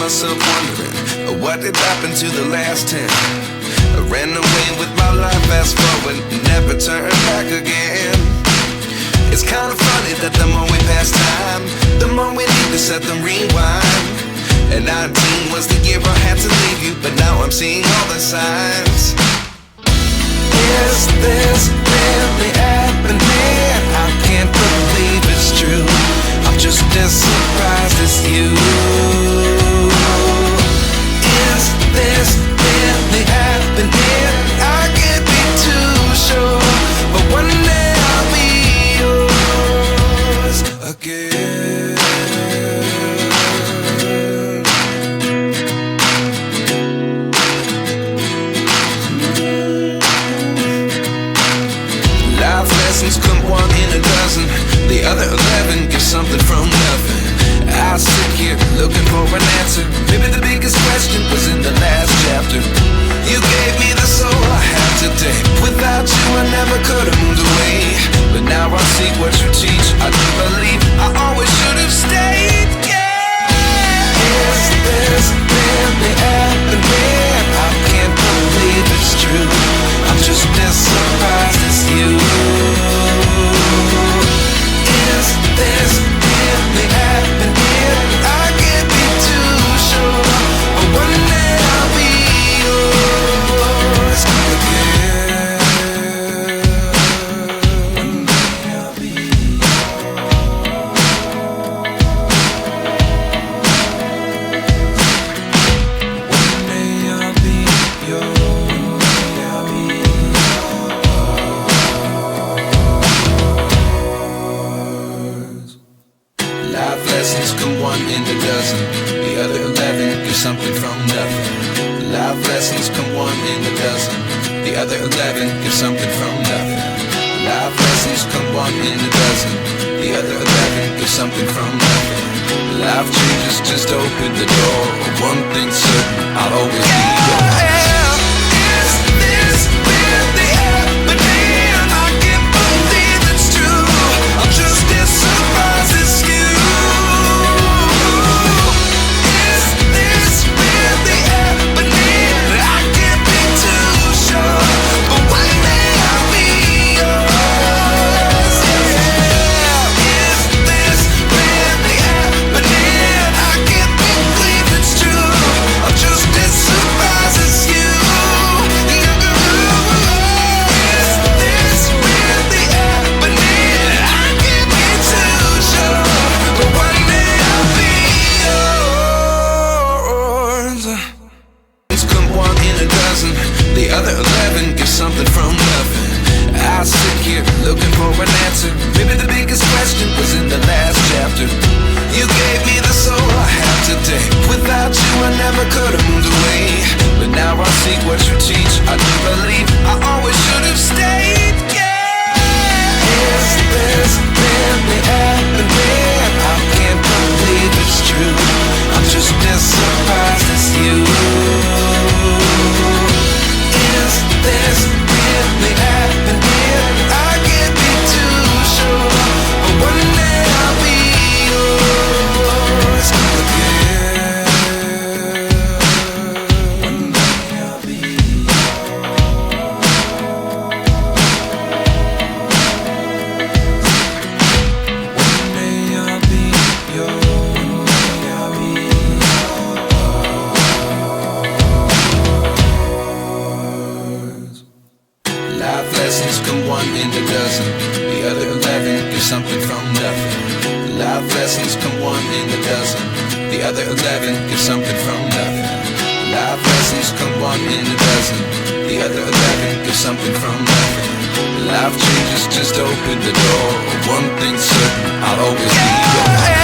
myself wondering, what did happen to the last 10? I ran away with my life, fast forward, never turn back again. It's kind of funny that the more we pass time, the more we need to set the rewind. And 19 was the year I had to leave you, but now I'm seeing all the signs. Is this really happening? I can't believe it's true. I'm just as surprised as you. Is this really happening? I can't be too sure, but one day I'll be yours again. Life lessons come one in a dozen. The other 11 give something from nothing. I sit here looking for an answer. Maybe the biggest question was in the last chapter. You gave me the soul I have today. Without you I never could have moved away. But now I see what you teach. I do believe I always should have stayed. Yeah. Is this really happening? I can't believe it's true. I'm just as surprised as you. Is this really happening? I can't be too sure, but one day I'll be yours again. One day I'll be One day I'll be yours. Life lessons come one in a dozen. The other 11 give something from nothing. Life lessons come one in a dozen. The other 11 give something from nothing. Life lessons come one in a dozen. The other 11 give something from nothing. Life changes just open the door. One thing's certain, I'll always be yours. Is this really happening? I can't believe it's true. I'm just as surprised as you. Is this really happening? I can't be too sure, but one day I'll be yours. Yeah. Is this really happening? I can't believe it's true. I'm just as surprised as you. Is this really happening? I can't be too sure, but one day I'll be yours. It's come one in a dozen. The other 11 give something from nothing. I sit here looking for an answer. Maybe the biggest question was in the last chapter. You gave me the soul I have today. Without you I never could have moved away. But now I see what you teach. I do believe I always should have stayed. Yeah. Is this really happening? I can't believe it's true. I'm just as surprised as you. Is this really happening? I can't be too sure, but one day I'll be yours again. One day I'll be One day I'll be yours. I'll be yours. Life lessons come one in a dozen. The other 11 give something from nothing. Life lessons come one in a dozen. The other 11 give something from nothing. Life lessons come one in a dozen. The other 11 give something from nothing. Life changes just open the door. One thing's certain, I'll always be yours.